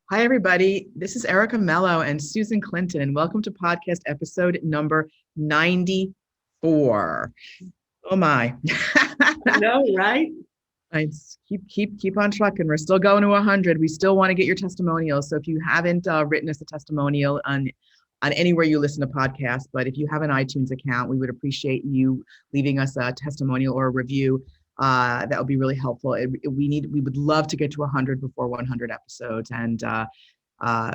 Hi, everybody. This is Erica Mello and Susan Clinton, and welcome to podcast episode number 94. Oh my. I know, right? I keep on trucking. We're still going to 100. We still want to get your testimonials. So if you haven't written us a testimonial on anywhere you listen to podcasts, but if you have an iTunes account, we would appreciate you leaving us a testimonial or a review. That would be really helpful. We would love to get to 100 before 100 episodes, and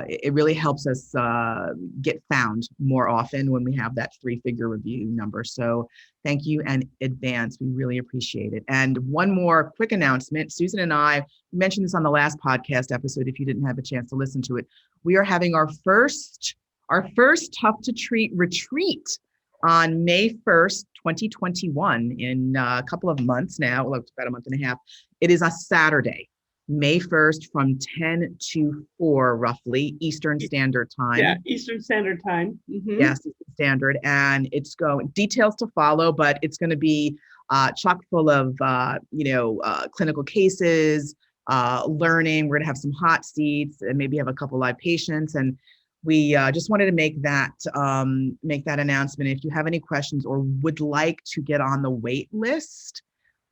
it really helps us get found more often when we have that 3-figure review number. So thank you in advance. We really appreciate it. And one more quick announcement. Susan and I mentioned this on the last podcast episode. If you didn't have a chance to listen to it, we are having our first Tough to Treat retreat on May 1st, 2021, in a couple of months now. Well, it's about a month and a half. It is a Saturday, May 1st from 10 to 4, roughly, Eastern Standard Time. Yeah, Eastern Standard Time. Mm-hmm. Yes, Eastern Standard. And it's going, details to follow, but it's going to be chock full of, clinical cases, learning. We're going to have some hot seats and maybe have a couple live patients. And we just wanted to make that announcement. If you have any questions or would like to get on the wait list,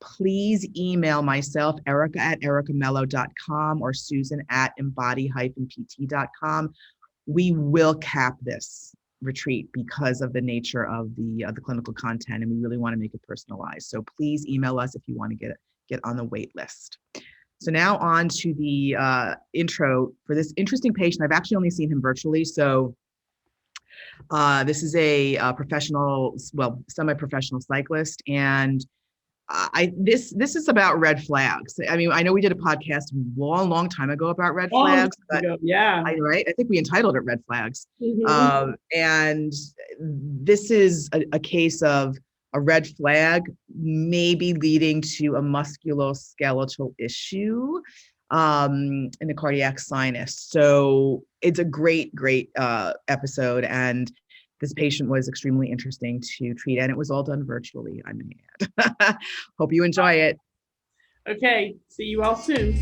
please email myself, Erica at ericamello.com, or Susan at embody-pt.com. We will cap this retreat because of the nature of the clinical content, and we really want to make it personalized. So please email us if you want to get on the wait list. So now on to the intro for this interesting patient. I've actually only seen him virtually. So this is a professional, semi-professional cyclist. And this is about red flags. I mean, I know we did a podcast a long time ago about red flags, but yeah, right. I think we entitled it Red Flags. Mm-hmm. And this is a case of a red flag maybe leading to a musculoskeletal issue in the cardiac sinus. So it's a great episode, and this patient was extremely interesting to treat, and it was all done virtually, I may add. Hope you enjoy it. Okay, see you all soon.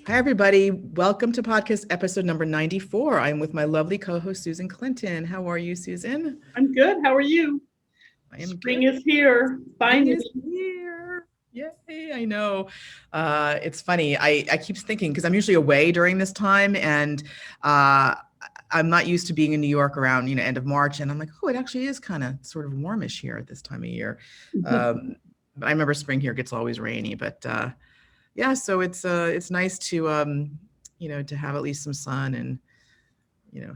Hi, everybody. Welcome to podcast episode number 94. I'm with my lovely co-host, Susan Clinton. How are you, Susan? I'm good. How are you? I am Spring good. is here. Finally. Spring is here. Yay, I know. It's funny. I keep thinking, because I'm usually away during this time, and I'm not used to being in New York around, end of March. And I'm like, oh, it actually is kind of sort of warmish here at this time of year. But I remember spring here gets always rainy, but yeah, so it's nice to to have at least some sun and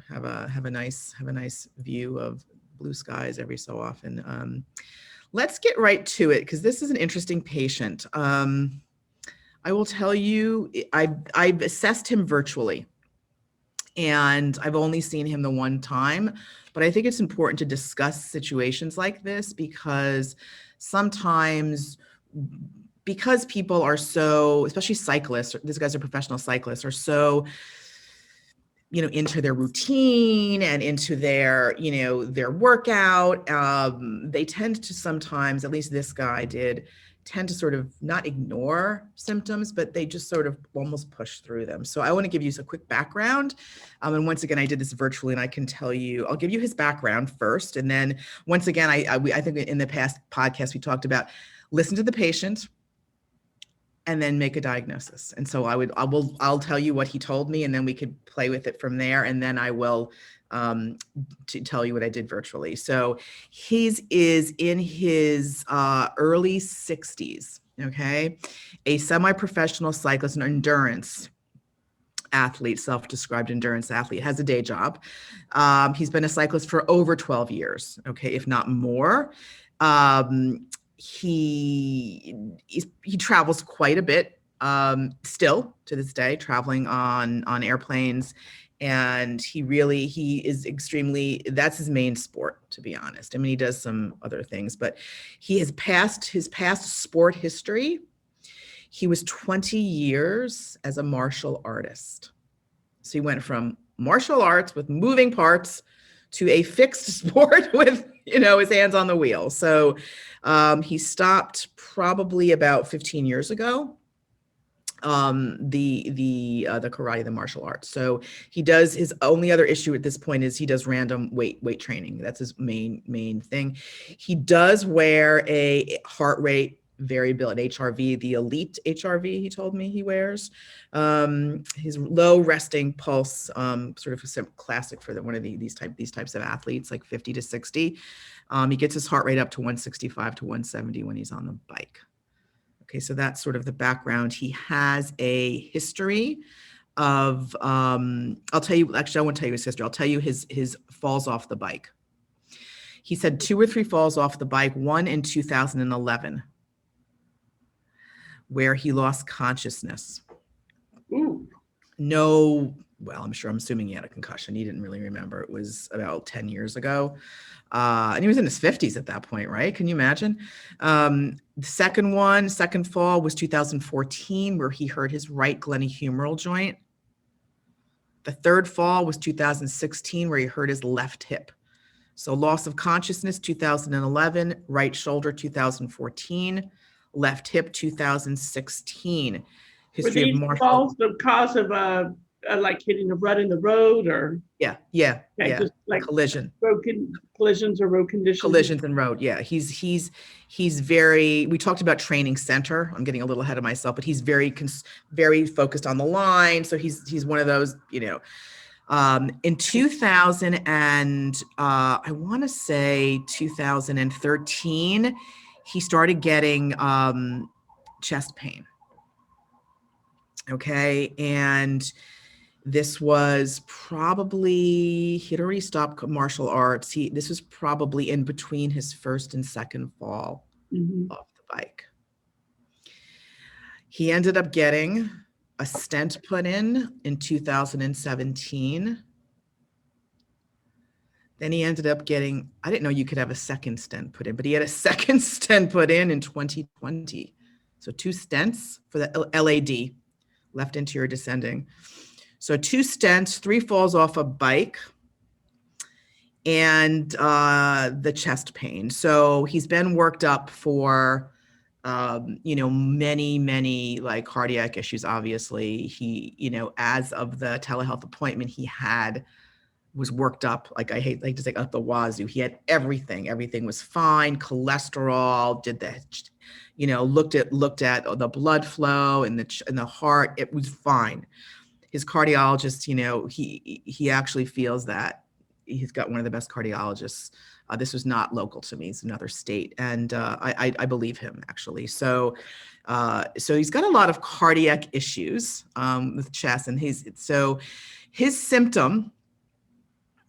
have a nice view of blue skies every so often. Let's get right to it, because this is an interesting patient. I will tell you, I've assessed him virtually, and I've only seen him the one time, but I think it's important to discuss situations like this, because sometimes, because people are so, especially cyclists, these guys are professional cyclists, are so, into their routine and into their, their workout. They tend to sometimes, at least this guy did, tend to sort of not ignore symptoms, but they just sort of almost push through them. So I want to give you a quick background. And once again, I did this virtually, and I can tell you, I'll give you his background first. And then once again, I think in the past podcast, we talked about listen to the patient and then make a diagnosis. And so I'll tell you what he told me, and then we could play with it from there. And then I will to tell you what I did virtually. So his is in his early 60s, okay? A semi-professional cyclist, an endurance athlete, self-described endurance athlete, has a day job. He's been a cyclist for over 12 years, okay, if not more. He travels quite a bit, still to this day, traveling on airplanes. And he is extremely, that's his main sport, to be honest. I mean, he does some other things, but his past sport history, he was 20 years as a martial artist. So he went from martial arts with moving parts to a fixed sport with, his hands on the wheel. So he stopped probably about 15 years ago. The karate, the martial arts. So he does, his only other issue at this point is he does random weight training. That's his main thing. He does wear a heart rate variability, HRV, the elite HRV, he told me he wears. His low resting pulse, sort of a classic for one of these types of athletes, like 50 to 60. He gets his heart rate up to 165 to 170 when he's on the bike. Okay, so that's sort of the background. He has a history of, I'll tell you, actually, I won't tell you his history. I'll tell you his falls off the bike. He's had 2 or 3 falls off the bike, one in 2011, where he lost consciousness. Ooh. No, well, I'm assuming he had a concussion. He didn't really remember. It was about 10 years ago. And he was in his 50s at that point, right? Can you imagine? The second fall was 2014, where he hurt his right glenohumeral joint. The third fall was 2016, where he hurt his left hip. So loss of consciousness, 2011, right shoulder, 2014, left hip, 2016. Were these falls the cause of like hitting a rut in the road, or yeah, just like collisions or road conditions? Collisions and road, yeah. He's very. We talked about training center. I'm getting a little ahead of myself, but he's very focused on the line. So he's one of those, in 2000 and I want to say 2013, he started getting chest pain. Okay, and this was probably, he'd already stopped martial arts. This was probably in between his first and second fall off the bike. He ended up getting a stent put in 2017. Then he ended up getting, I didn't know you could have a second stent put in, but he had a second stent put in 2020. So 2 stents for the LAD, left anterior descending. So 2 stents, 3 falls off a bike, and the chest pain. So he's been worked up for, many like cardiac issues. Obviously, he, as of the telehealth appointment he had, was worked up. Like I hate to say up the wazoo. He had everything. Everything was fine. Cholesterol. Did the, looked at the blood flow and the heart. It was fine. His cardiologist, he actually feels that he's got one of the best cardiologists. This was not local to me; it's another state, and I believe him actually. So he's got a lot of cardiac issues with chest, and his symptom,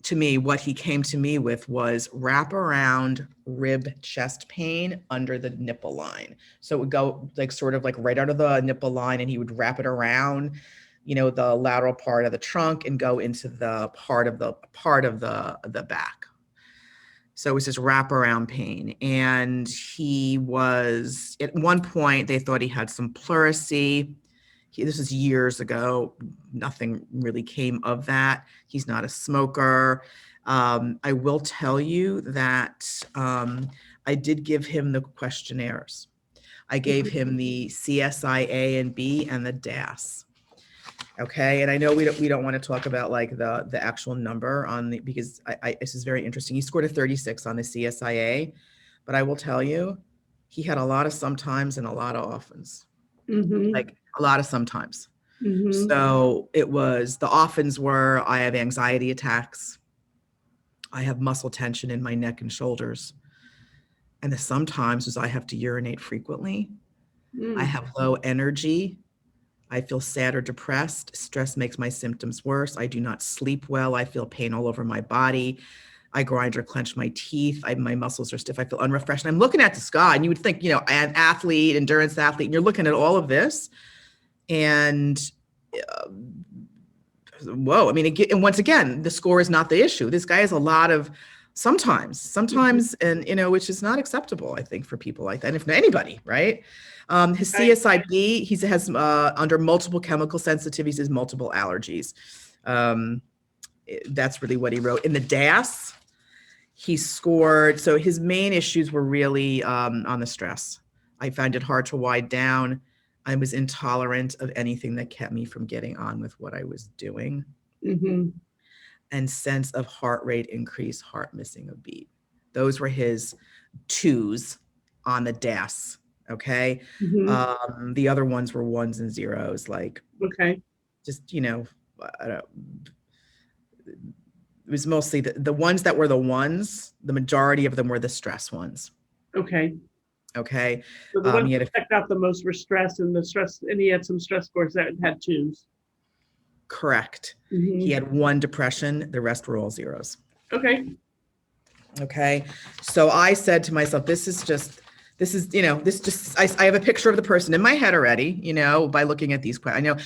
to me, what he came to me with was wraparound rib chest pain under the nipple line. So it would go like sort of like right out of the nipple line, and he would wrap it around, the lateral part of the trunk and go into the part of the back. So it was this wraparound pain. And he was, at one point, they thought he had some pleurisy. This was years ago. Nothing really came of that. He's not a smoker. I will tell you that I did give him the questionnaires. I gave him the CSI-A and B and the DAS. Okay, and I know we don't want to talk about like the actual number on the, because this is very interesting. He scored a 36 on the CSI-A, but I will tell you, he had a lot of sometimes and a lot of offens. Like a lot of sometimes. So it was, the offens were, I have anxiety attacks. I have muscle tension in my neck and shoulders. And the sometimes was I have to urinate frequently. I have low energy. I feel sad or depressed. Stress makes my symptoms worse. I do not sleep well. I feel pain all over my body. I grind or clench my teeth. My muscles are stiff. I feel unrefreshed. And I'm looking at this guy, and you would think, an athlete, endurance athlete, and you're looking at all of this, and whoa. I mean, and once again, the score is not the issue. This guy has a lot of sometimes, and which is not acceptable, I think, for people like that, and if not anybody, right? His CSIB, has under multiple chemical sensitivities, has multiple allergies. That's really what he wrote. In the DAS, he scored. So his main issues were really on the stress. I found it hard to wind down. I was intolerant of anything that kept me from getting on with what I was doing. Mm-hmm. And sense of heart rate increase, heart missing a beat. Those were his twos on the DAS. Okay. Mm-hmm. The other ones were ones and zeros, like Okay. just, I don't, it was mostly the ones that were the ones, the majority of them were the stress ones. Okay. Okay. So the ones He had that checked out the most were stress, and he had some stress scores that had twos. correct. Mm-hmm. He had one depression. The rest were all zeros. Okay. Okay. So I said to myself, this is, I have a picture of the person in my head already, by looking at these. I know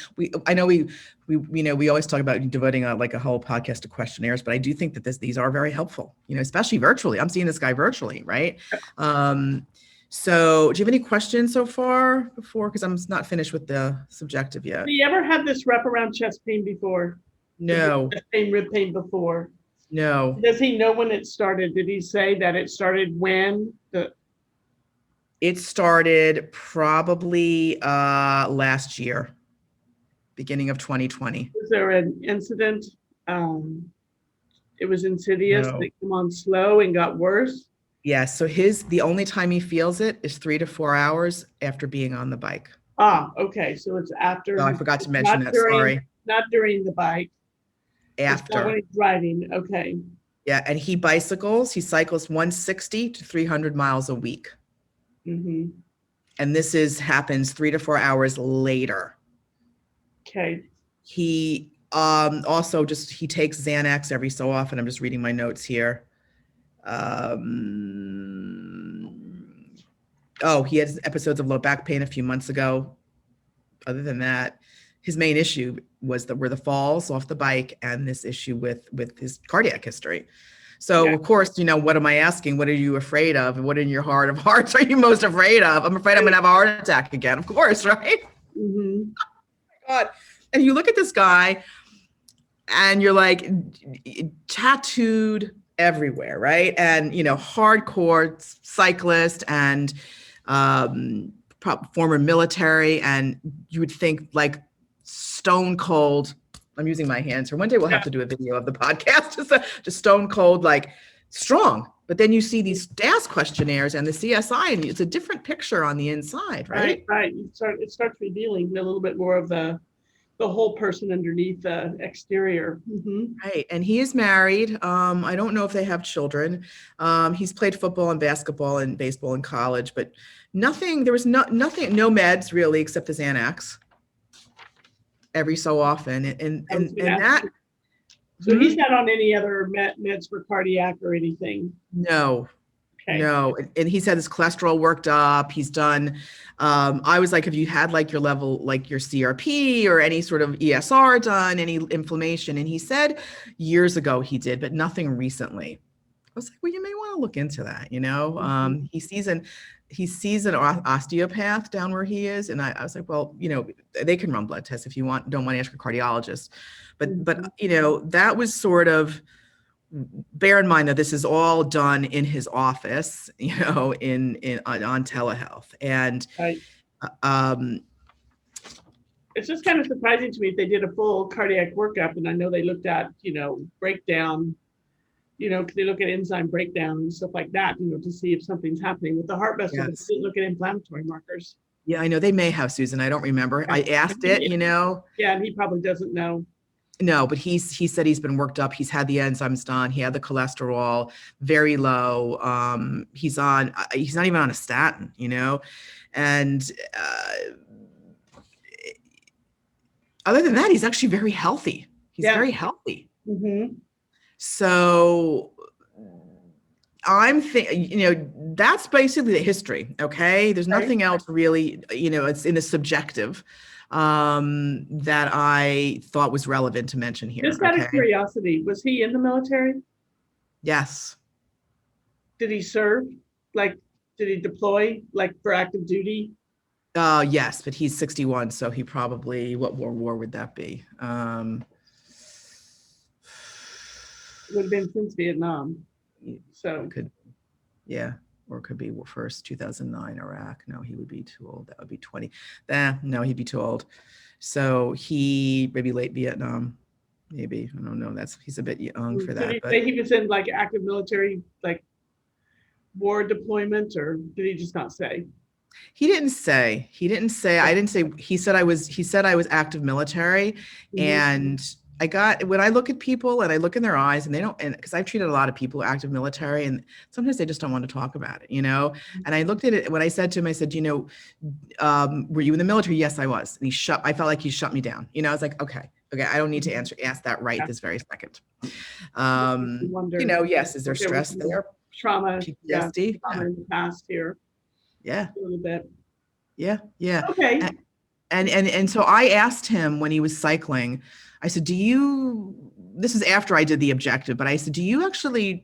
we always talk about devoting a whole podcast to questionnaires, but I do think that these are very helpful, especially virtually. I'm seeing this guy virtually, right? So do you have any questions so far before? Because I'm not finished with the subjective yet. Have you ever had this wraparound chest pain before? No. Chest pain, rib pain before? No. Does he know when it started? Did he say that it started when? It started probably last year, beginning of 2020. Was there an incident? It was insidious. No. It came on slow and got worse. Yes. So the only time he feels it is 3 to 4 hours after being on the bike. Okay. So it's after. Oh, I forgot to mention that. Sorry. Not during the bike. After. When he's driving. Okay. Yeah. And he cycles 160 to 300 miles a week. Mm-hmm. And this happens 3 to 4 hours later. Okay. He also he takes Xanax every so often. I'm just reading my notes here. He had episodes of low back pain a few months ago. Other than that, his main issue were the falls off the bike and this issue with his cardiac history. So Of course, what am I asking? What are you afraid of? And what in your heart of hearts are you most afraid of? I'm afraid I'm gonna have a heart attack again, of course, right? Mm-hmm. Oh my God. And you look at this guy and you're like tattooed everywhere, right? And, hardcore cyclist and former military. And you would think like stone cold. I'm using my hands here. One day we'll have to do a video of the podcast, just stone cold, like strong. But then you see these DAS questionnaires and the CSI, and it's a different picture on the inside, right? Right. It starts revealing a little bit more of the whole person underneath the exterior. Mm-hmm. Right. And he is married. I don't know if they have children. He's played football and basketball and baseball in college, but no meds really, except the Xanax every so often. And that. So he's not on any other meds for cardiac or anything? No. Okay. No. And he's had his cholesterol worked up. He's done, I was like, have you had like your level, like your CRP or any sort of ESR done, any inflammation? And he said years ago he did, but nothing recently. I was like, well, you may want to look into that. Mm-hmm. He sees an osteopath down where he is. And I was like, well, they can run blood tests if you don't want to ask a cardiologist. But that was sort of, bear in mind that this is all done in his office, on telehealth. And right. It's just kind of surprising to me if they did a full cardiac workup. And I know they looked at, breakdown, because they look at enzyme breakdown and stuff like that, to see if something's happening with the heart vessel. Yes. They didn't look at inflammatory markers. Yeah, I know they may have, Susan. I don't remember. I asked it, Yeah, and he probably doesn't know. No, but he said he's been worked up. He's had the enzymes done. He had the cholesterol very low. He's not even on a statin, and other than that, he's actually very healthy. He's very healthy. Mm-hmm. So I'm thinking, that's basically the history. Okay. There's nothing else really, it's in the subjective that I thought was relevant to mention here. Just out of curiosity, was he in the military? Yes. Did he serve? Did he deploy for active duty? Yes, but he's 61, so he probably, what war would that be? It would have been since Vietnam. It So could, yeah, or it could be first 2009 Iraq. No, he would be too old. That would be 20. No, he'd be too old. So he maybe late Vietnam, maybe. I don't know. He's a bit young for did that, he but say he was in like active military, like war deployment, or did he just not say? he didn't say. He didn't say. I didn't say. He said I was active military, Mhm. and I got when I look at people and I look in their eyes and they don't, and because I've treated a lot of people who are active military and sometimes they just don't want to talk about it, And I looked at it when I said to him, I said, were you in the military? Yes, I was. And I felt like he shut me down. I was like, okay, I don't need to ask that right Yeah. this very second. Wonder Yes, is there if there was stress some there? trauma, yeah, PTSD? trauma Yeah, in the past here yeah, a little bit. yeah, yeah. Okay. And so I asked him when he was cycling, I said, this is after I did the objective, but I said, do you actually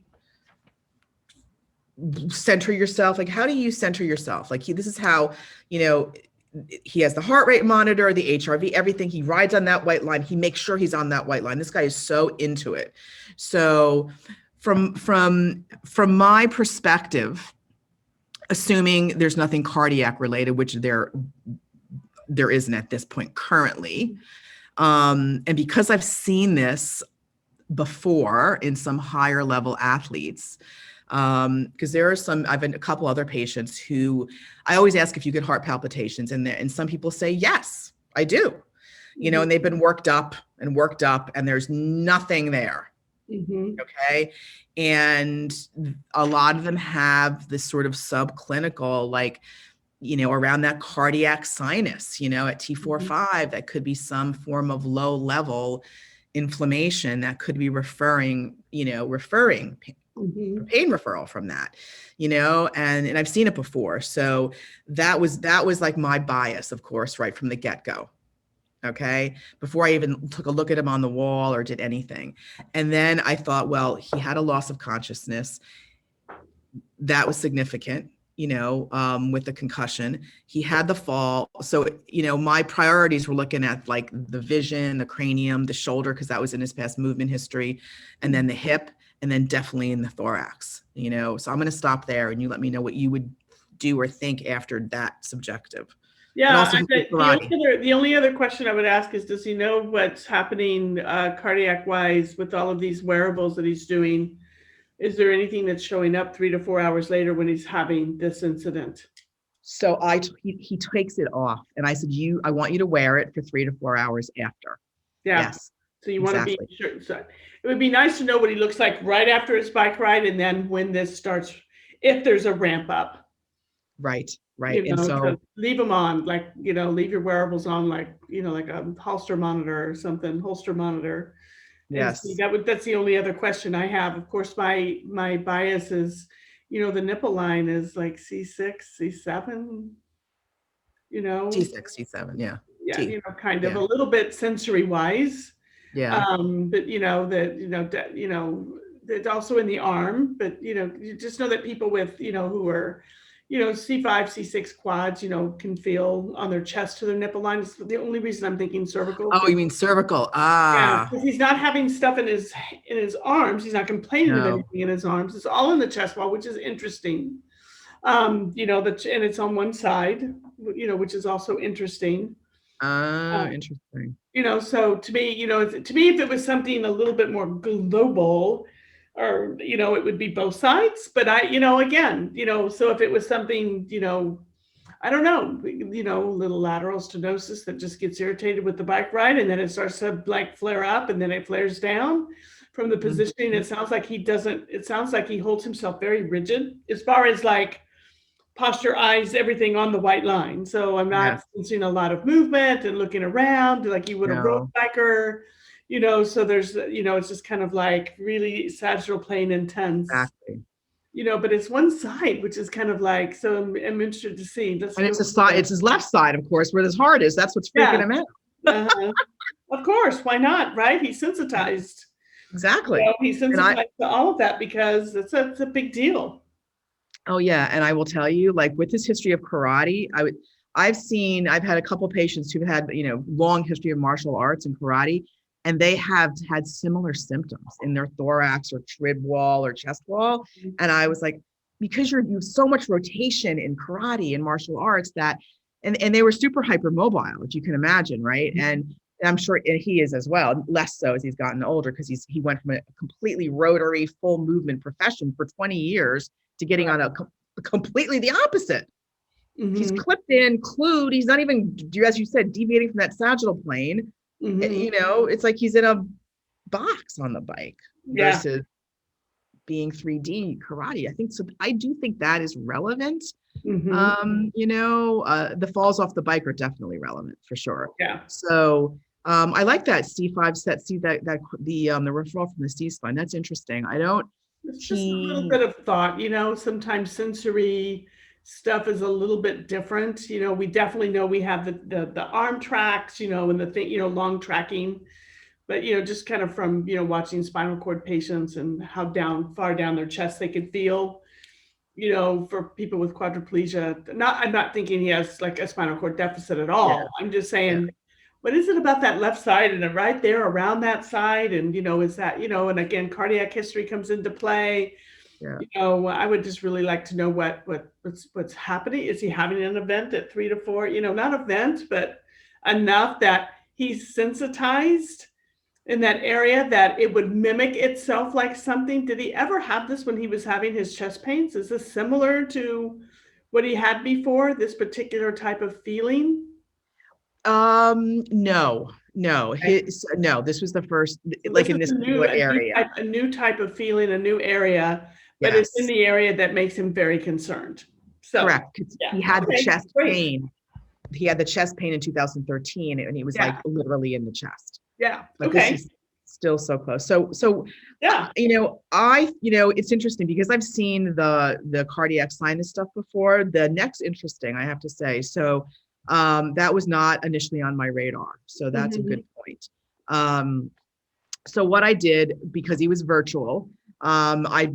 center yourself? Like, how do you center yourself? Like this is how, he has the heart rate monitor, the HRV, everything. He rides on that white line. He makes sure he's on that white line. This guy is so into it. So from my perspective, assuming there's nothing cardiac related, which there isn't at this point currently. And because I've seen this before in some higher level athletes, because I've been a couple other patients who I always ask if you get heart palpitations, and some people say, yes, I do, and they've been worked up, and there's nothing there. Mm-hmm. Okay. And a lot of them have this sort of subclinical, like, around that cardiac sinus, at T4/5, that could be some form of low level inflammation that could be referring Mm-hmm. pain referral from that, and I've seen it before. So that was like my bias, of course, right from the get-go. Okay. Before I even took a look at him on the wall or did anything. And then I thought, well, he had a loss of consciousness. That was significant, with the concussion. He had the fall. So, my priorities were looking at like the vision, the cranium, the shoulder, because that was in his past movement history, and then the hip, and then definitely in the thorax, So I'm going to stop there and you let me know what you would do or think after that subjective. And Yeah, also karate. the only other question I would ask is, does he know what's happening cardiac wise with all of these wearables that he's doing? Is there anything that's showing up 3 to 4 hours later when he's having this incident? So he takes it off, and I said, I want you to wear it for 3 to 4 hours after. Yeah. Yes, So you want to be exactly. sure. So it would be nice to know what he looks like right after his bike ride, and then when this starts, if there's a ramp up, Right, right. And to so, leave them on, like, leave your wearables on, like, like a holster monitor or something, holster monitor. And see, yes, that's the only other question I have. Of course, my bias is, the nipple line is like C6, C7, you know, T67, yeah. yeah, T, kind of yeah, a little bit sensory wise. yeah. But that's also in the arm. But you just know that people with who are C5, C6 quads, can feel on their chest to their nipple line. It's the only reason I'm thinking cervical. Oh, you mean cervical? Yeah, Ah, because he's not having stuff in his arms. He's not complaining of no. anything in his arms. It's all in the chest wall, which is interesting. And it's on one side, which is also interesting. Ah, Um, interesting. so to me, if it was something a little bit more global, or it would be both sides. But again, so if it was something, I don't know, little lateral stenosis that just gets irritated with the bike ride, and then it starts to like flare up, and then it flares down from the positioning. Mhm. It sounds like he doesn't. It sounds like he holds himself very rigid as far as like posture, eyes, everything on the white line. So I'm not Yes, sensing a lot of movement and looking around like you would a road no, biker. So there's, it's just kind of like really sagittal plane intense. exactly. But it's one side, which is kind of like, so I'm interested to see. Let's And see it's what a side, it's his left side, of course, where his heart is. That's what's freaking yeah. him out. Uh-huh. Of course, why not? Right? He's sensitized. Exactly. He's And sensitized to all of that because it's a big deal. oh yeah, and I will tell you, like with his history of karate, I've had a couple patients who've had, long history of martial arts and karate. and they have had similar symptoms in their thorax or trib wall or chest wall. And I was like, because you have so much rotation in karate and martial arts that, and they were super hypermobile, if you can imagine, right? And I'm sure he is as well, less so as he's gotten older, because he went from a completely rotary, full movement profession for 20 years to getting on a completely the opposite. He's Mm-hmm. clipped in, clued. He's not even, as you said, deviating from that sagittal plane. Mm-hmm. It's like he's in a box on the bike Yeah. versus being 3D karate. I think so. I do think that is relevant. Mm-hmm. The falls off the bike are definitely relevant for sure. Yeah. So I like that C5 set. See that the referral from the C spine. That's interesting. I don't. It's just a little He bit of thought, sometimes sensory stuff is a little bit different. We definitely know we have the arm tracks, and the thing, long tracking. But just kind of from watching spinal cord patients and how far down their chest they could feel, for people with quadriplegia. I'm not thinking he has like a spinal cord deficit at yeah all. I'm just yeah saying, what is it about that left side and right there around that side? And is that, and again, cardiac history comes into play. yeah. I would just really like to know what's happening. Is he having an event at 3 to 4? Not event, but enough that he's sensitized in that area that it would mimic itself like something. Did he ever have this when he was having his chest pains? Is this similar to what he had before, this particular type of feeling? No, no, Okay. no. This was the first, So this like is in this particular area. a new type of feeling, a new area, but it's in Yes, the area that makes him very concerned. So, correct. 'Cause yeah. he had the Okay, chest great. pain. He had the chest pain in 2013, and he was Yeah. like literally in the chest. Yeah. But this Okay. is still so close. So Yeah. it's interesting because I've seen the cardiac sinus stuff before. The neck's interesting, I have to say. So that was not initially on my radar. So that's a good Mhm. point. Um, so what I did, because he was virtual, I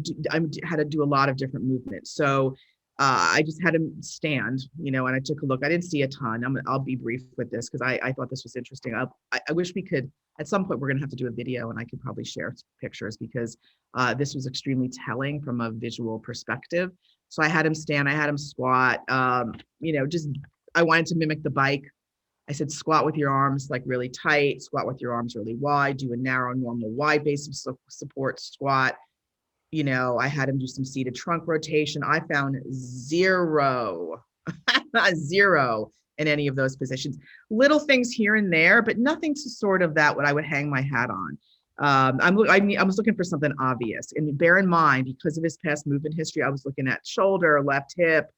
had to do a lot of different movements. So I just had him stand, and I took a look. I didn't see a ton. I'll be brief with this because I thought this was interesting. I wish we could, at some point, we're going to have to do a video and I could probably share pictures because this was extremely telling from a visual perspective. So I had him stand, I had him squat, just I wanted to mimic the bike. I said, squat with your arms like really tight, squat with your arms really wide, do a narrow, normal, wide base of support squat. I had him do some seated trunk rotation. I found zero, zero in any of those positions. Little things here and there, but nothing to sort of that what I would hang my hat on. I was looking for something obvious, and bear in mind, because of his past movement history, I was looking at shoulder, left hip,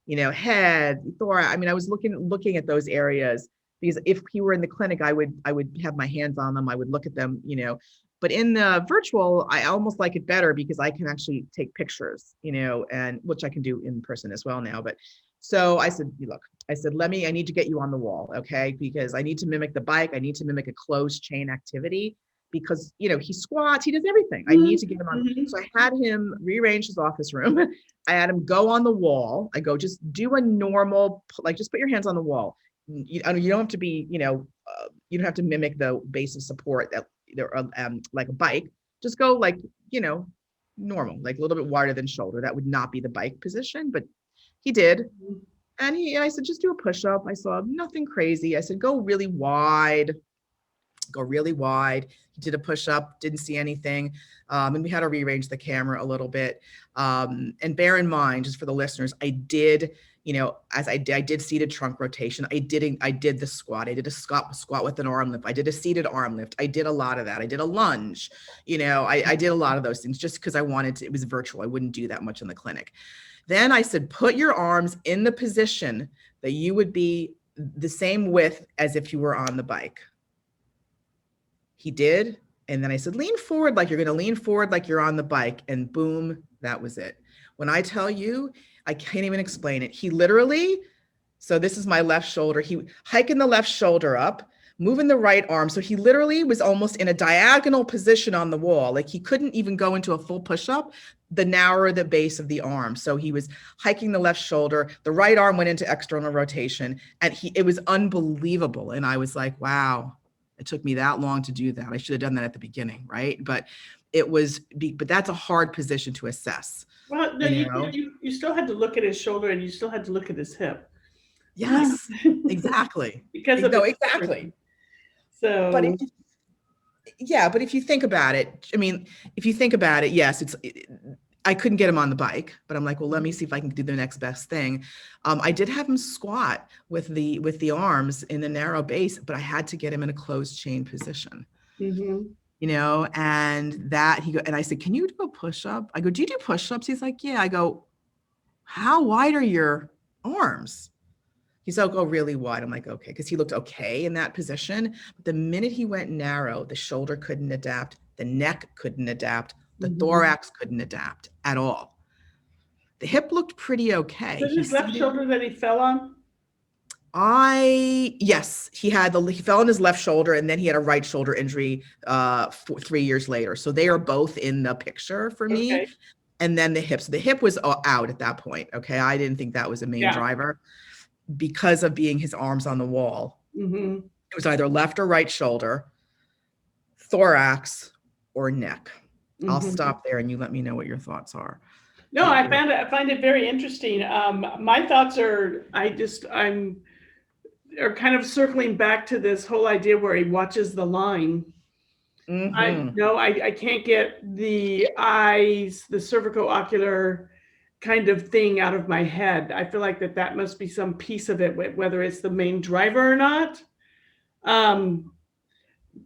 head, thorax. I mean, I was looking at those areas because if he were in the clinic, I would have my hands on them. I would look at them, but in the virtual, I almost like it better because I can actually take pictures, and which I can do in person as well now. But so I said, look, I need to get you on the wall, okay? Because I need to mimic the bike. I need to mimic a closed chain activity because, he squats, he does everything. I need to get him on. Mhm. So I had him rearrange his office room. I had him go on the wall. I go, just do a normal, like, just put your hands on the wall. You don't have to be, you don't have to mimic the base of support that like a bike. Just go like, normal, like a little bit wider than shoulder. That would not be the bike position, but he did. And I said, just do a push up. I saw nothing crazy. I said, go really wide, go really wide. He did a push up, didn't see anything. And we had to rearrange the camera a little bit. And bear in mind, just for the listeners, I did, as I did seated trunk rotation. I did the squat. I did a squat with an arm lift. I did a seated arm lift. I did a lot of that. I did a lunge. I did a lot of those things just because I wanted to, it was virtual. I wouldn't do that much in the clinic. Then I said, put your arms in the position that you would be the same width as if you were on the bike. He did. And then I said, lean forward like you're going to lean forward like you're on the bike. And boom, that was it. When I tell you, I can't even explain it. He literally, so this is my left shoulder. He hiking the left shoulder up, moving the right arm. So he literally was almost in a diagonal position on the wall. Like he couldn't even go into a full push-up, the narrower the base of the arm. So he was hiking the left shoulder. The right arm went into external rotation and it was unbelievable. And I was like, wow. It took me that long to do that. I should have done that at the beginning, right? But but that's a hard position to assess, Well, no, you you know? you still had to look at his shoulder and you still had to look at his hip. Yes, exactly. Because of No, its thickness. exactly. But if So, you, yeah, but if you think about it, I mean, if you think about it, yes, I couldn't get him on the bike, but I'm like, well, let me see if I can do the next best thing. I did have him squat with the arms in the narrow base, but I had to get him in a closed chain position, mhm. and that and I said, can you do a push-up? I go, do you do push-ups? He's like, yeah. I go, how wide are your arms? He's like, oh, really wide. I'm like, okay, because he looked okay in that position. But the minute he went narrow, the shoulder couldn't adapt, the neck couldn't adapt, the Mhm. thorax couldn't adapt at all. The hip looked pretty Is okay. it He his left seated. shoulder that he fell on? Yes, he fell on his left shoulder, and then he had a right shoulder injury 3 years later. So they are both in the picture for me. Okay. And then the hip was out at that point. Okay. I didn't think that was a main Yeah. driver because of being his arms on the wall. Mhm. It was either left or right shoulder, thorax, or neck. I'll Mhm. stop there and you let me know what your thoughts are. No, What I your find it very interesting. My thoughts are, I'm are kind of circling back to this whole idea where he watches the line. I Mm-hmm. no, I can't get the eyes, the cervico-ocular kind of thing out of my head. I feel like that must be some piece of it, whether it's the main driver or not. Um,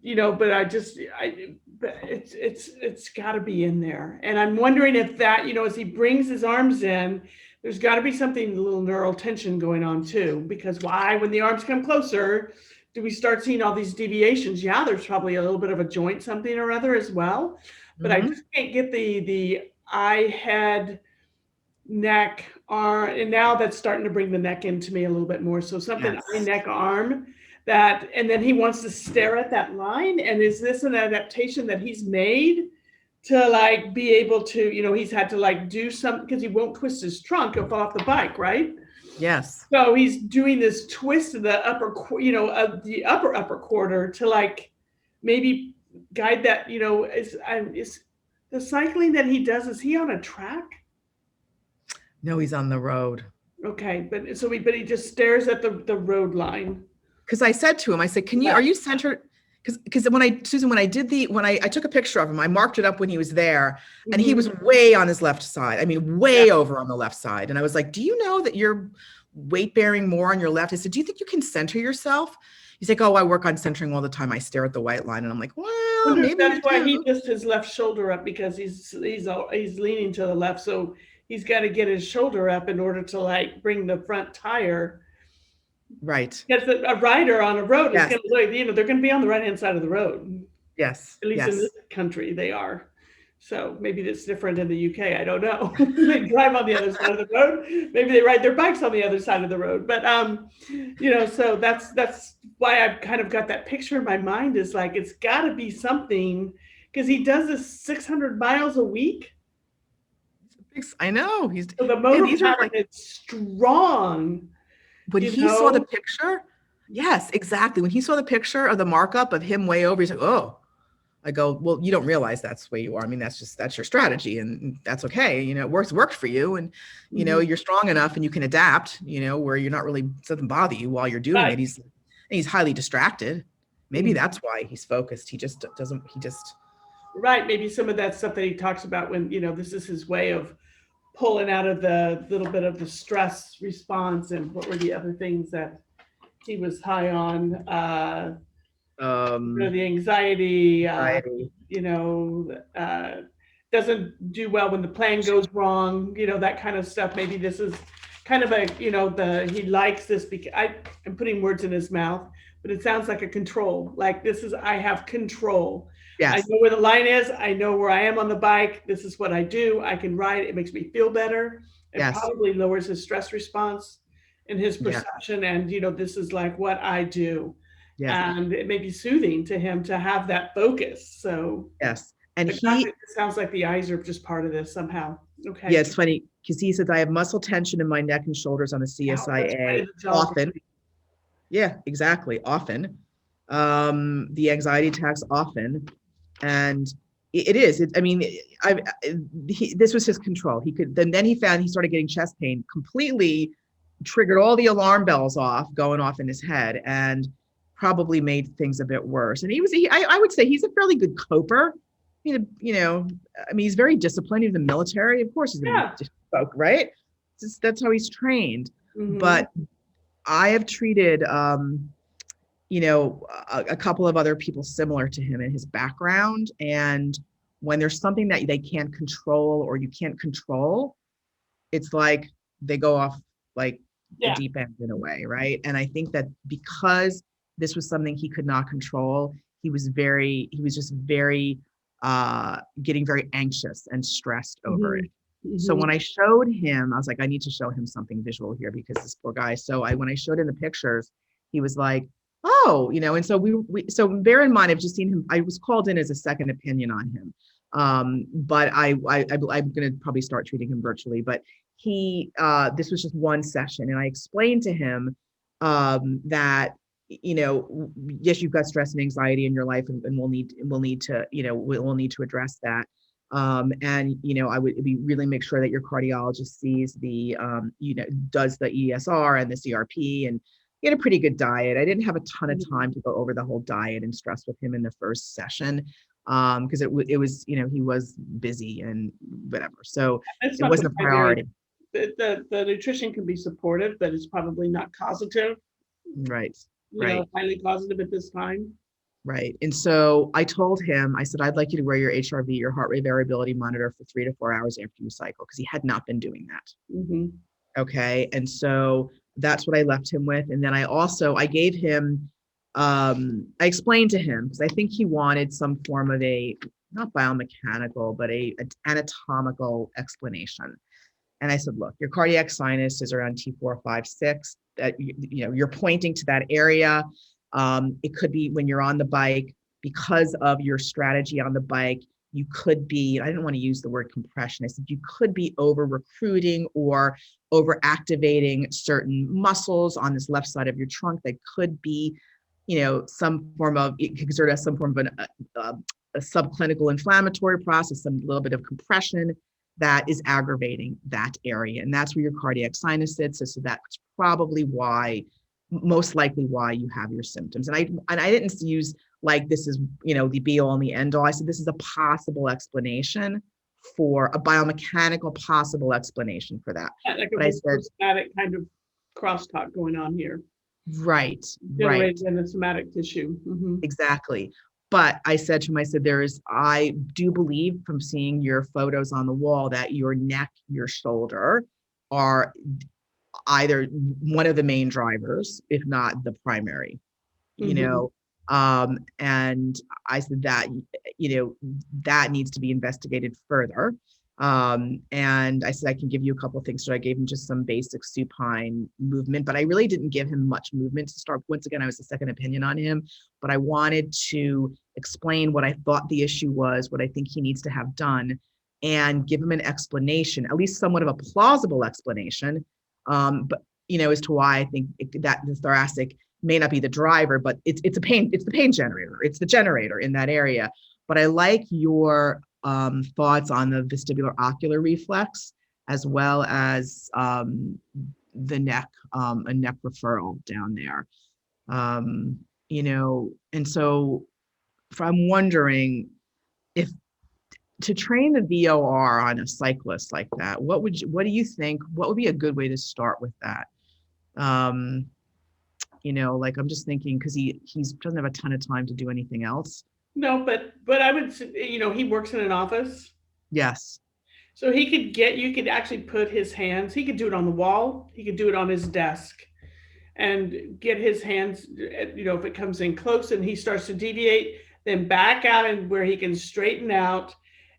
but but it's got to be in there. And I'm wondering if that, as he brings his arms in, there's got to be something, a little neural tension going on too. Because why, when the arms come closer, do we start seeing all these deviations? Yeah, there's probably a little bit of a joint, something or other as well. But I Mm-hmm. just can't get the eye, head, neck, arm, and now that's starting to bring the neck into me a little bit more. So something eye, Yes. neck, arm, that, and then he wants to stare at that line. And is this an adaptation that he's made to like be able to, he's had to like do something because he won't twist his trunk, he'll fall off the bike, right? Yes. So he's doing this twist of the of the upper quarter to like maybe guide that. Is the cycling that he does? Is he on a track? No, he's on the road. Okay, but he just stares at the road line. Because I said to him, I said, Yeah. are you centered? Because Susan, when I did I took a picture of him, I marked it up when he was there, and he Mhm. was way on his left side. I mean, Yeah. way over on the left side. And I was like, do you know that you're weight bearing more on your left? I said, do you think you can center yourself? He's like, oh, I work on centering all the time. I stare at the white line. And I'm like, well, Wonder if maybe that's you why he do. just his left shoulder up because he's leaning to the left, so he's got to get his shoulder up in order to like bring the front tire. Right. Because a rider on a road is Yes. going to, they're going to be on the right hand side of the road. Yes. At least in this Yes. country, they are. So maybe it's different in the UK. I don't know. They drive on the other side of the road. Maybe they ride their bikes on the other side of the road. But so that's why I've kind of got that picture in my mind. Is like it's got to be something because he does this 600 miles a week. I know. So the Yeah, motor these are pattern like, is strong. when You he saw the know, picture, yes, exactly. When he saw the picture of the markup of him way over, he's like, oh. I go, well, you don't realize that's the way you are. I mean, that's your strategy, and that's okay. It worked for you, and Mhm. you're strong enough, and you can adapt. Where you're not really, it doesn't bother you while you're doing Right. it. He's highly distracted. Maybe Mhm. that's why he's focused. He just doesn't. He just Right. Maybe some of that stuff that he talks about when this is his way of pulling out of the little bit of the stress response. And what were the other things that he was high on? The anxiety, anxiety. you know doesn't do well when the plan goes wrong, that kind of stuff. Maybe this is kind of a, the he likes this because I'm putting words in his mouth, but it sounds like a control. Like, this is, I have control. I Yes. know where the line is. I know where I am on the bike. This is what I do. I can ride. It makes me feel better. It Yes. probably lowers his stress response and his Yeah. perception. And, this is like what I do. Yes. And it may be soothing to him to have that focus. So, Yes. And but gosh, it sounds like the eyes are just part of this somehow. yeah, Okay. it's funny because he says I have muscle tension in my neck and shoulders on the Yeah, that's part CSIA of the job. often. Yeah, exactly. Often. the anxiety attacks often, and it is. I mean, this was his control. He could then he found he started getting chest pain, completely triggered all the alarm bells off going off in his head, and probably made things a bit worse. And I would say he's a fairly good coper. I mean, he's very disciplined. He's in the military. Of course, he's going to Yeah. be right. That's how he's trained. Mm-hmm. But I have treated a couple of other people similar to him in his background. And when there's something that they can't control or you can't control, it's like they go off like the Yeah. deep end in a way, right? And I think that because this was something he could not control, he was just very getting very anxious and stressed over Mm-hmm. it. So Mm-hmm. when I showed him, I was like, I need to show him something visual here because this poor guy. So when I showed him the pictures, he was like, oh, and so so bear in mind, I've just seen him. I was called in as a second opinion on him. But I'm going to probably start treating him virtually, but this was just one session. And I explained to him, that, yes, you've got stress and anxiety in your life, and we'll need to, we'll need to address that. And I would really make sure that your cardiologist sees does the ESR and the CRP, and he had a pretty good diet. I didn't have a ton of time to go over the whole diet and stress with him in the first session, because it was, he was busy and whatever, so That's it not the wasn't a primary. priority. The nutrition can be supportive, but it's probably not causative, Right, right, highly causative at this time. right. And so I told him, I said, I'd like you to wear your HRV, your heart rate variability monitor, for 3 to 4 hours after you cycle, because he had not been doing that. Mm-hmm. Okay. And so that's what I left him with. And then I gave him, I explained to him, because I think he wanted some form of not biomechanical, but an anatomical explanation. And I said, look, your cardiac sinus is around T4, 5, 6. That you're pointing to that area. It could be when you're on the bike, because of your strategy on the bike. You could be, I didn't want to use the word compression. I said you could be over recruiting or over activating certain muscles on this left side of your trunk that could be, some form of, it could exert as some form of a subclinical inflammatory process, some little bit of compression that is aggravating that area. And that's where your cardiac sinus sits. So that's probably why, most likely why you have your symptoms. And I didn't use like, this is, the be all and the end all. I said, this is a possible explanation for a biomechanical possible explanation for that. Yeah, like a But I said, viscero-somatic kind of crosstalk going on here, right, right. generated in the somatic tissue. Mm-hmm. Exactly. But I said to him, I do believe from seeing your photos on the wall that your neck, your shoulder are either one of the main drivers, if not the primary, you Mm-hmm. know. And I said that, that needs to be investigated further. And I said, I can give you a couple of things. So I gave him just some basic supine movement, but I really didn't give him much movement to start. Once again, I was a second opinion on him, but I wanted to explain what I thought the issue was, what I think he needs to have done, and give him an explanation, at least somewhat of a plausible explanation. But as to why I think that the thoracic may not be the driver, but it's the pain generator. It's the generator in that area. But I like your thoughts on the vestibular ocular reflex, as well as the neck, a neck referral down there. And so I'm wondering if, to train the VOR on a cyclist like that, what do you think? What would be a good way to start with that? Um, like, I'm just thinking, because he doesn't have a ton of time to do anything else. No, but I would say, he works in an office, Yes. so you could actually put his hands. He could do it on the wall. He could do it on his desk, and get his hands. If it comes in close and he starts to deviate, then back out and where he can straighten out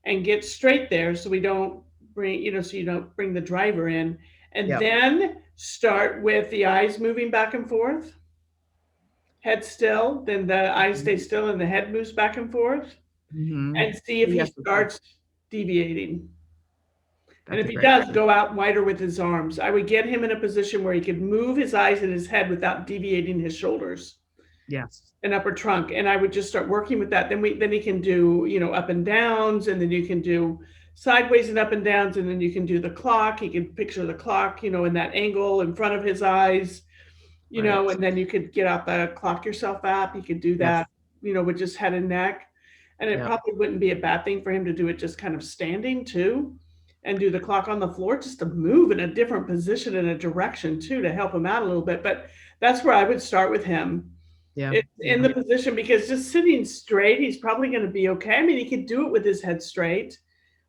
and get straight there, so we don't bring so you don't bring the driver in, and Yep. then start with the eyes moving back and forth, head still, then the eyes stay Mm-hmm. still and the head moves back and forth, Mm-hmm. and see if he Yes, starts deviating. And that's if a he great does, idea. go out wider with his arms. I would get him in a position where he could move his eyes and his head without deviating his shoulders. Yes. and upper trunk, and I would just start working with that. Then he can do, up and downs, and then you can do sideways and up and downs, and then you can do the clock. He can picture the clock, in that angle in front of his eyes, Right. and then you could get out the clock yourself app. He could do Yes. that, with just head and neck. And it Yep. probably wouldn't be a bad thing for him to do it just kind of standing too, and do the clock on the floor, just to move in a different position in a direction too, to help him out a little bit. But that's where I would start with him. Yeah. It's in Yeah. the position, because just sitting straight, he's probably going to be okay. I mean, he could do it with his head straight,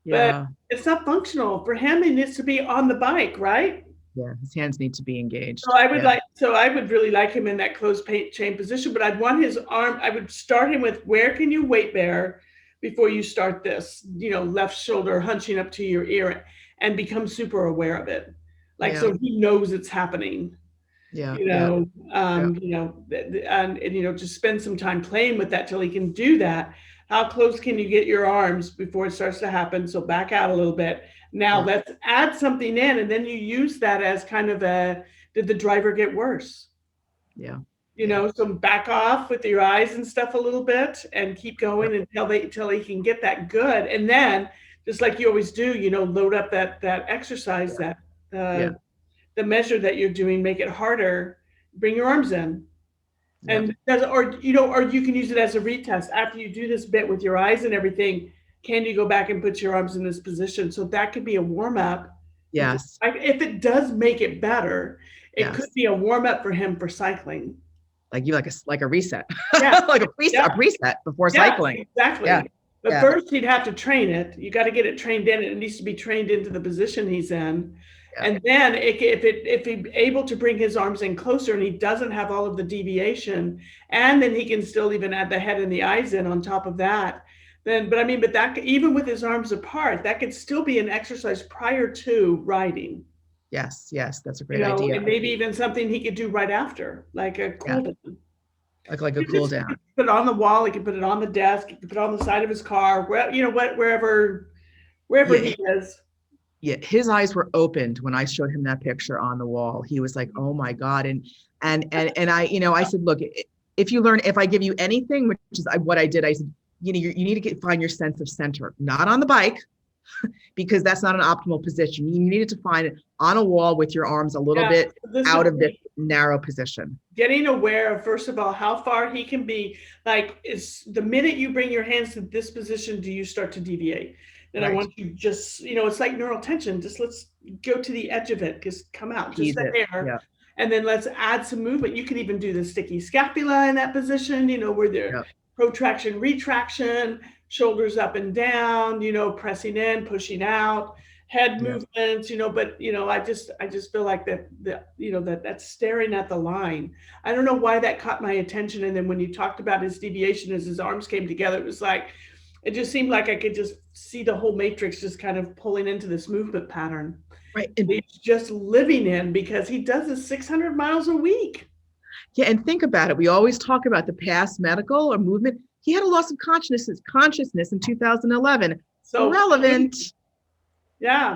but Yeah. it's not functional for him. He needs to be on the bike, right? Yeah. His hands need to be So engaged. I would Yeah. like, so I would really like him in that closed paint chain position, but I'd want his arm. I would start him with, where can you weight bear before you start this, left shoulder hunching up to your ear, and become super aware of it. Like, Yeah. so he knows it's happening, Yeah. Yeah. Yeah. and just spend some time playing with that till he can do that. How close can you get your arms before it starts to happen? So back out a little bit. Now Yeah. let's add something in, and then you use that as kind of a, did the driver get worse? Yeah. Yeah. So back off with your eyes and stuff a little bit, and keep Yep. going until he can get that good. And then, just like you always do, load up that exercise, that uh, Yeah. the measure that you're doing, make it harder. Bring your arms in, Yep. and or you can use it as a retest after you do this bit with your eyes and everything. Can you go back and put your arms in this position? So that could be a warm up. Yes. If it does make it better, it could Yes. be a warm up for him for cycling. Like you like a reset, Yeah, like yeah, a reset before yeah, cycling. Yeah. exactly. But Yeah. first, he'd have to train it. You got to get it trained in. It needs to be trained into the position he's in. Yeah. And then, if he's able to bring his arms in closer, and he doesn't have all of the deviation, and then he can still even add the head and the eyes in on top of that. Then, but that, even with his arms apart, that could still be an exercise prior to riding. Yes. Yes. That's a great idea. And maybe even something he could do right after, like a Yeah. cool down. Like a You cool just down. put it on the wall. He can put it on the desk. He can put it on the side of his car. Wherever Yeah. he is. Yeah. His eyes were opened when I showed him that picture on the wall. He was like, "Oh my God." And I said, "Look, if I give you anything," which is what I did, I said, you need to find your sense of center, not on the bike, because that's not an optimal position. You needed to find it on a wall with your arms a little bit out of this narrow position. Getting aware of, first of all, how far he can be. Like, is the minute you bring your hands to this position, do you start to deviate? And Right. I want you just, it's like neural tension. Just let's go to the edge of it. Just come out, just there. Yeah. And then let's add some movement. You can even do the sticky scapula in that position, where they're protraction, retraction, shoulders up and down, pressing in, pushing out, head movements, but I just feel like that's staring at the line. I don't know why that caught my attention. And then when you talked about his deviation as his arms came together, it was like, it just seemed like I could just see the whole matrix just kind of pulling into this movement pattern. Right. And he's just living in, because he does this 600 miles a week. Yeah. And think about it. We always talk about the past medical or movement. He had a loss of consciousness in 2011. So relevant. Yeah.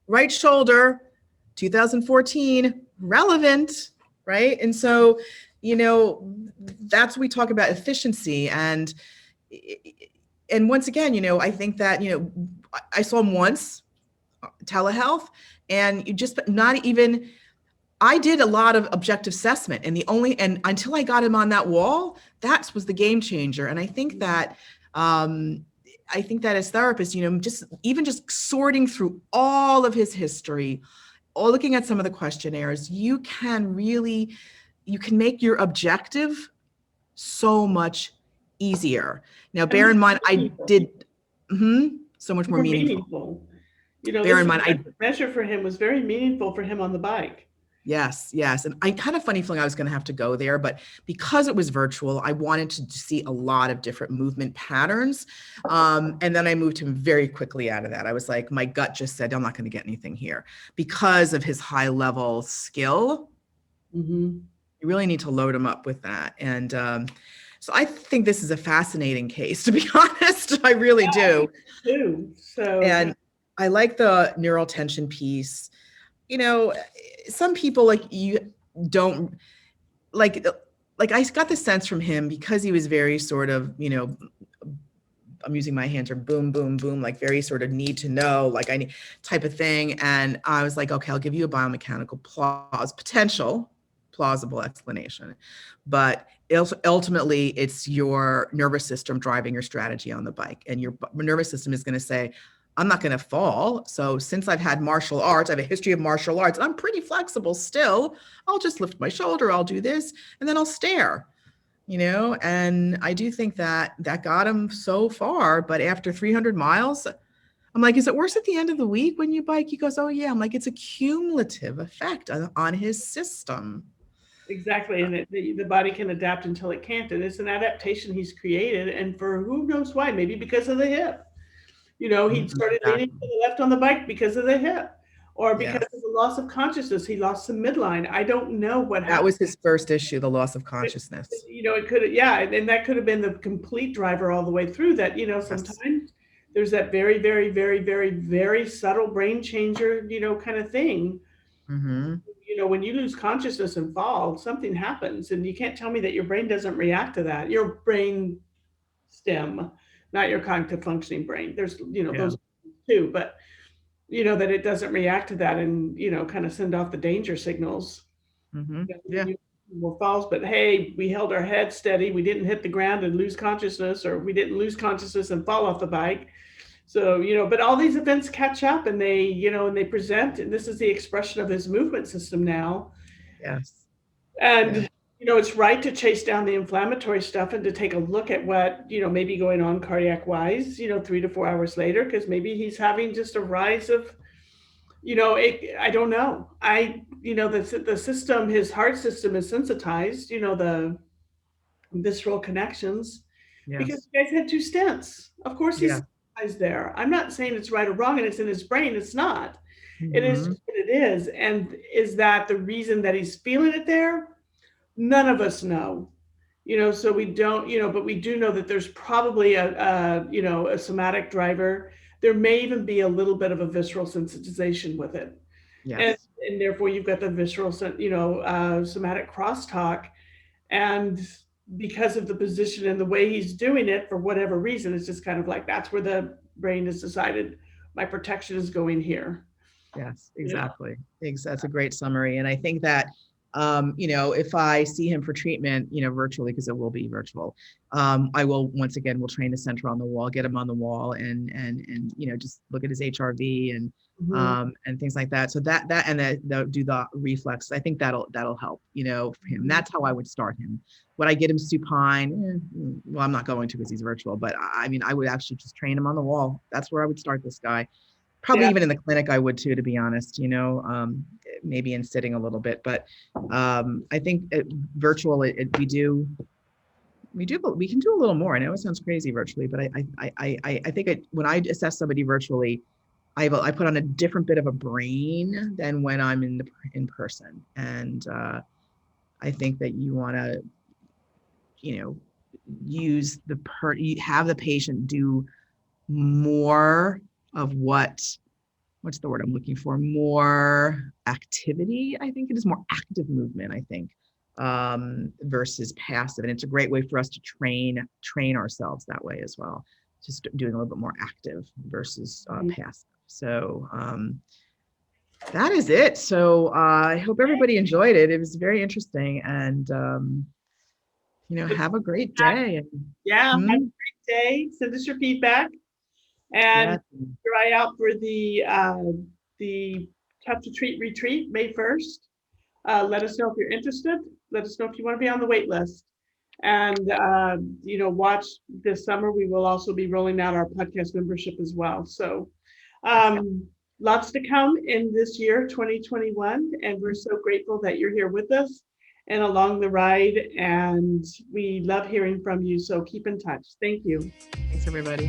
Right shoulder, 2014, relevant. Right. And so, that's what we talk about efficiency. And once again, I think that, I saw him once, telehealth, and I did a lot of objective assessment, and until I got him on that wall, that was the game changer. And I think that as therapists, just sorting through all of his history, or looking at some of the questionnaires, you can make your objective so much easier. Now, bear in mind, I did so much more meaningful. Bear in mind, the measure for him was very meaningful for him on the bike. Yes. And I had a funny feeling I was going to have to go there, but because it was virtual, I wanted to see a lot of different movement patterns. And then I moved him very quickly out of that. I was like, my gut just said, I'm not going to get anything here because of his high level skill. Mm-hmm. You really need to load him up with that. And so I think this is a fascinating case, to be honest. I really do. So, and I like the neural tension piece. Some people don't like like I got the sense from him because he was very sort of, I'm using my hands, or boom, boom, boom, like very sort of need to know, like I need type of thing. And I was like, okay, I'll give you a biomechanical potential plausible explanation. But ultimately, it's your nervous system driving your strategy on the bike. And your nervous system is going to say, I'm not going to fall. So since I've had martial arts, I have a history of martial arts, and I'm pretty flexible still. I'll just lift my shoulder, I'll do this, and then I'll stare, and I do think that that got him so far. But after 300 miles, I'm like, is it worse at the end of the week when you bike? He goes, oh yeah. I'm like, it's a cumulative effect on his system. Exactly, and the body can adapt until it can't, and it's an adaptation he's created, and for who knows why, maybe because of the hip. He started leaning to Exactly. the left on the bike because of the hip, or because Yes. of the loss of consciousness. He lost some midline. I don't know what That happened. was his first issue, the loss of It, consciousness. it could, yeah, and that could have been the complete driver all the way through. That Yes. sometimes there's that very, very, very, very, very subtle brain changer, kind of thing. Mm-hmm. When you lose consciousness and fall, something happens, and you can't tell me that your brain doesn't react to that. Your brain stem, not your cognitive functioning brain. There's, Yeah. those too, but that it doesn't react to that and, kind of send off the danger signals. Mm-hmm. Yeah. You More falls, but hey, we held our head steady. We didn't hit the ground and lose consciousness, or we didn't lose consciousness and fall off the bike. So, but all these events catch up, and they present, and this is the expression of his movement system now. Yes. Yeah. And, it's right to chase down the inflammatory stuff and to take a look at what, maybe going on cardiac wise, 3 to 4 hours later, because maybe he's having just a rise of, I don't know. The system, his heart system is sensitized, the visceral connections, because Yes. you guys had two stents. Of course he's Yeah. sensitized there. I'm not saying it's right or wrong and it's in his brain. It's not. It is Mm-hmm. just what it is. And is that the reason that he's feeling it there? None of us know. So we don't, but we do know that there's probably a somatic driver. There may even be a little bit of a visceral sensitization with it. and Yes. and therefore you've got the visceral, somatic crosstalk. And because of the position and the way he's doing it, for whatever reason, it's just kind of like that's where the brain has decided my protection is going here. Yes, You know, exactly. That's a great summary. And I think that, if I see him for treatment, virtually, because it will be virtual, I will, once again, we'll train the center on the wall, get him on the wall, and just look at his HRV mhm. and things like that. So that and do the reflex. I think that'll help, for him. That's how I would start him. Would I get him supine? Well, I'm not going to because he's virtual, but I mean, I would actually just train him on the wall. That's where I would start this guy. Probably Yeah, even in the clinic I would too, to be honest, maybe in sitting a little bit. But I think virtual, we can do a little more. I know it sounds crazy virtually, but I think when I assess somebody virtually, I put on a different bit of a brain than when I'm in person. And I think that you want to, you know use have the patient do more of what's the word I'm looking for? More activity. I think it is more active movement, I think, versus passive. And it's a great way for us to train ourselves that way as well. Just doing a little bit more active versus passive. So that is it. So I hope everybody enjoyed it. It was very interesting. And, have a great day. yeah. Have a Hmm? great day. Send us your feedback, and Yes. try out for the Tough to Treat retreat May 1st. Let us know if you're interested. Let us know if you want to be on the wait list. And watch this summer. We will also be rolling out our podcast membership as well. So um, lots to come in this year, 2021. And we're so grateful that you're here with us and along the ride. And we love hearing from you. So keep in touch. Thank you. Thanks, everybody.